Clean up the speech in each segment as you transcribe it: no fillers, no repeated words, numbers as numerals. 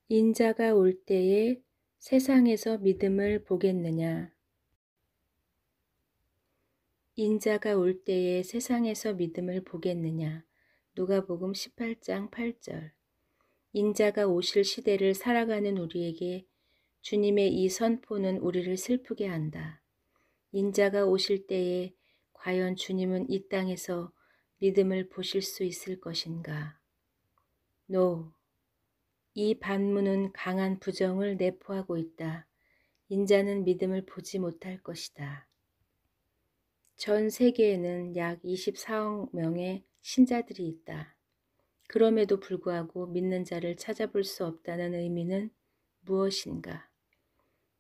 인자가 올 때에 세상에서 믿음을 보겠느냐. 인자가 올 때에 세상에서 믿음을 보겠느냐. 누가복음 18장 8절. 인자가 오실 시대를 살아가는 우리에게 주님의 이 선포는 우리를 슬프게 한다. 인자가 오실 때에 과연 주님은 이 땅에서 믿음을 보실 수 있을 것인가? No. 이 반문은 강한 부정을 내포하고 있다. 인자는 믿음을 보지 못할 것이다. 전 세계에는 약 24억 명의 신자들이 있다. 그럼에도 불구하고 믿는 자를 찾아볼 수 없다는 의미는 무엇인가?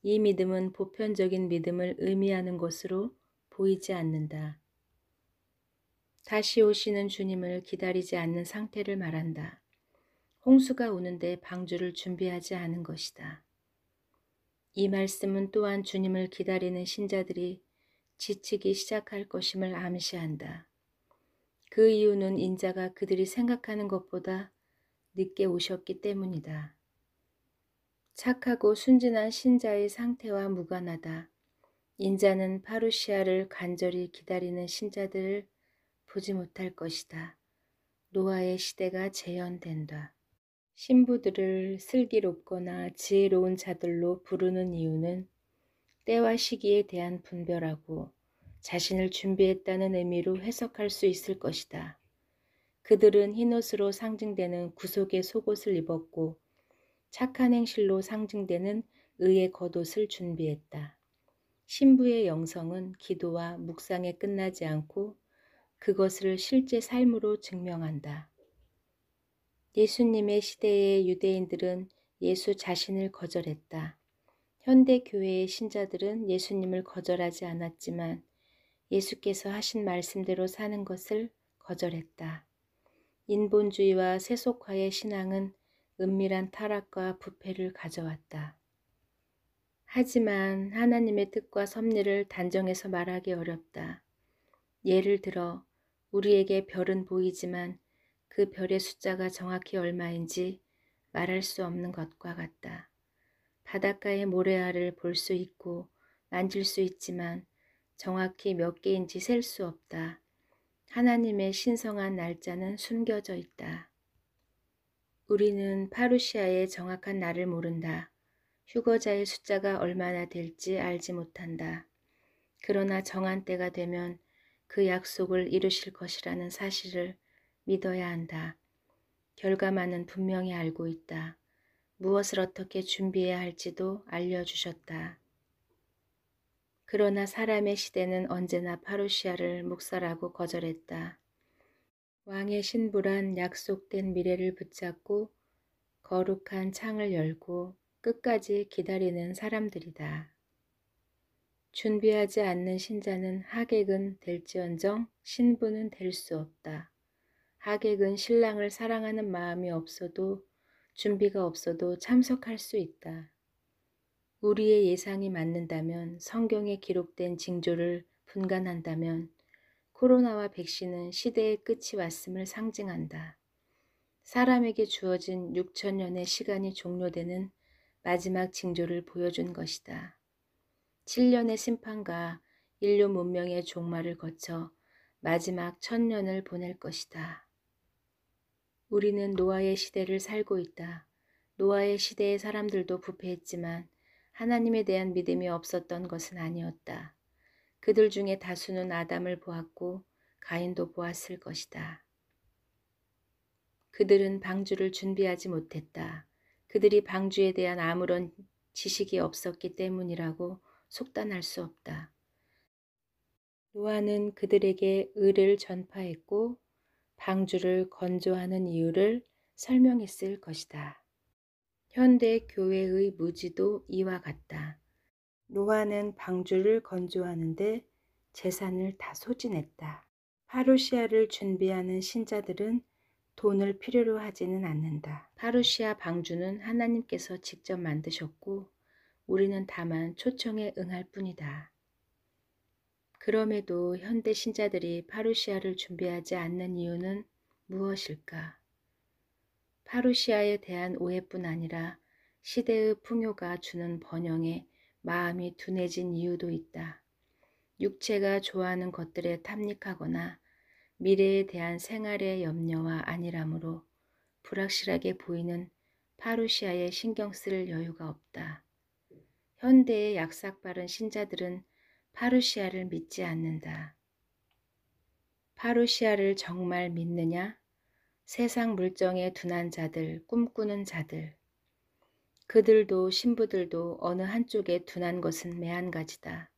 이 믿음은 보편적인 믿음을 의미하는 것으로 보이지 않는다. 다시 오시는 주님을 기다리지 않는 상태를 말한다. 홍수가 오는데 방주를 준비하지 않은 것이다. 이 말씀은 또한 주님을 기다리는 신자들이 지치기 시작할 것임을 암시한다. 그 이유는 인자가 그들이 생각하는 것보다 늦게 오셨기 때문이다. 착하고 순진한 신자의 상태와 무관하다. 인자는 파루시아를 간절히 기다리는 신자들을 보지 못할 것이다. 노아의 시대가 재현된다. 신부들을 슬기롭거나 지혜로운 자들로 부르는 이유는 때와 시기에 대한 분별하고 자신을 준비했다는 의미로 해석할 수 있을 것이다. 그들은 흰옷으로 상징되는 구속의 속옷을 입었고 착한 행실로 상징되는 의의 겉옷을 준비했다. 신부의 영성은 기도와 묵상에 끝나지 않고 그것을 실제 삶으로 증명한다. 예수님의 시대의 유대인들은 예수 자신을 거절했다. 현대 교회의 신자들은 예수님을 거절하지 않았지만 예수께서 하신 말씀대로 사는 것을 거절했다. 인본주의와 세속화의 신앙은 은밀한 타락과 부패를 가져왔다. 하지만 하나님의 뜻과 섭리를 단정해서 말하기 어렵다. 예를 들어 우리에게 별은 보이지만 그 별의 숫자가 정확히 얼마인지 말할 수 없는 것과 같다. 바닷가의 모래알을 볼 수 있고 만질 수 있지만 정확히 몇 개인지 셀 수 없다. 하나님의 신성한 날짜는 숨겨져 있다. 우리는 파루시아의 정확한 날을 모른다. 휴거자의 숫자가 얼마나 될지 알지 못한다. 그러나 정한 때가 되면 그 약속을 이루실 것이라는 사실을 믿어야 한다. 결과만은 분명히 알고 있다. 무엇을 어떻게 준비해야 할지도 알려주셨다. 그러나 사람의 시대는 언제나 파루시아를 묵살하고 거절했다. 왕의 신부란 약속된 미래를 붙잡고 거룩한 창을 열고 끝까지 기다리는 사람들이다. 준비하지 않는 신자는 하객은 될지언정 신부는 될 수 없다. 하객은 신랑을 사랑하는 마음이 없어도 준비가 없어도 참석할 수 있다. 우리의 예상이 맞는다면, 성경에 기록된 징조를 분간한다면 코로나와 백신은 시대의 끝이 왔음을 상징한다. 사람에게 주어진 6천년의 시간이 종료되는 마지막 징조를 보여준 것이다. 7년의 심판과 인류 문명의 종말을 거쳐 마지막 1000년을 보낼 것이다. 우리는 노아의 시대를 살고 있다. 노아의 시대의 사람들도 부패했지만 하나님에 대한 믿음이 없었던 것은 아니었다. 그들 중에 다수는 아담을 보았고 가인도 보았을 것이다. 그들은 방주를 준비하지 못했다. 그들이 방주에 대한 아무런 지식이 없었기 때문이라고 속단할 수 없다. 노아는 그들에게 의를 전파했고 방주를 건조하는 이유를 설명했을 것이다. 현대 교회의 무지도 이와 같다. 노아는 방주를 건조하는데 재산을 다 소진했다. 파루시아를 준비하는 신자들은 돈을 필요로 하지는 않는다. 파루시아 방주는 하나님께서 직접 만드셨고 우리는 다만 초청에 응할 뿐이다. 그럼에도 현대 신자들이 파루시아를 준비하지 않는 이유는 무엇일까? 파루시아에 대한 오해뿐 아니라 시대의 풍요가 주는 번영에 마음이 둔해진 이유도 있다. 육체가 좋아하는 것들에 탐닉하거나 미래에 대한 생활의 염려와 안일함으로 불확실하게 보이는 파루시아에 신경 쓸 여유가 없다. 현대의 약삭빠른 신자들은 파루시아를 믿지 않는다. 파루시아를 정말 믿느냐? 세상 물정에 둔한 자들, 꿈꾸는 자들. 그들도 신부들도 어느 한쪽에 둔한 것은 매한가지다.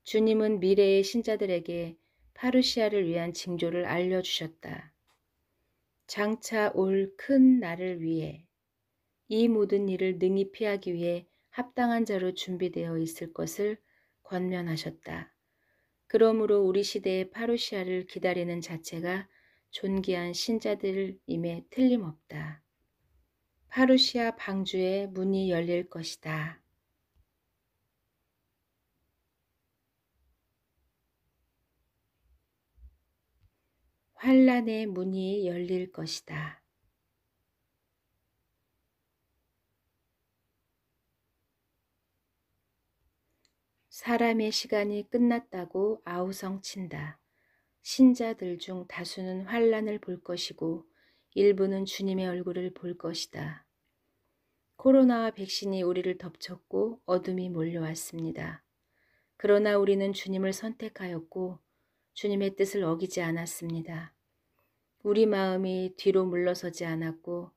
주님은 미래의 신자들에게 파루시아를 위한 징조를 알려주셨다. 장차 올 큰 날을 위해 이 모든 일을 능히 피하기 위해 합당한 자로 준비되어 있을 것을 권면하셨다. 그러므로 우리 시대의 파루시아를 기다리는 자체가 존귀한 신자들임에 틀림없다. 파루시아 방주의 문이 열릴 것이다. 환란의 문이 열릴 것이다. 사람의 시간이 끝났다고 아우성친다. 신자들 중 다수는 환란을 볼 것이고 일부는 주님의 얼굴을 볼 것이다. 코로나와 백신이 우리를 덮쳤고 어둠이 몰려왔습니다. 그러나 우리는 주님을 선택하였고 주님의 뜻을 어기지 않았습니다. 우리 마음이 뒤로 물러서지 않았고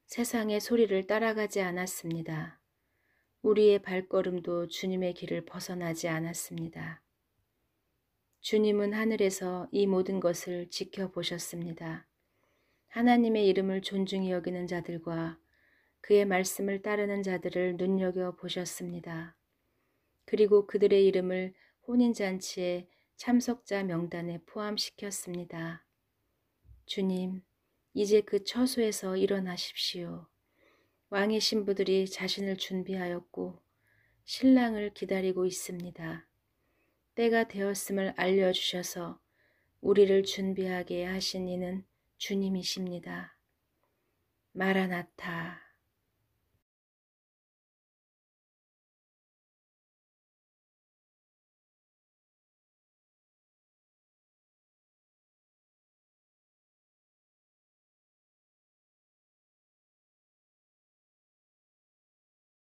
세상의 소리를 따라가지 않았습니다. 우리의 발걸음도 주님의 길을 벗어나지 않았습니다. 주님은 하늘에서 이 모든 것을 지켜보셨습니다. 하나님의 이름을 존중히 여기는 자들과 그의 말씀을 따르는 자들을 눈여겨보셨습니다. 그리고 그들의 이름을 혼인잔치의 참석자 명단에 포함시켰습니다. 주님, 이제 그 처소에서 일어나십시오. 왕의 신부들이 자신을 준비하였고 신랑을 기다리고 있습니다. 때가 되었음을 알려주셔서 우리를 준비하게 하신 이는 주님이십니다. 마라나타.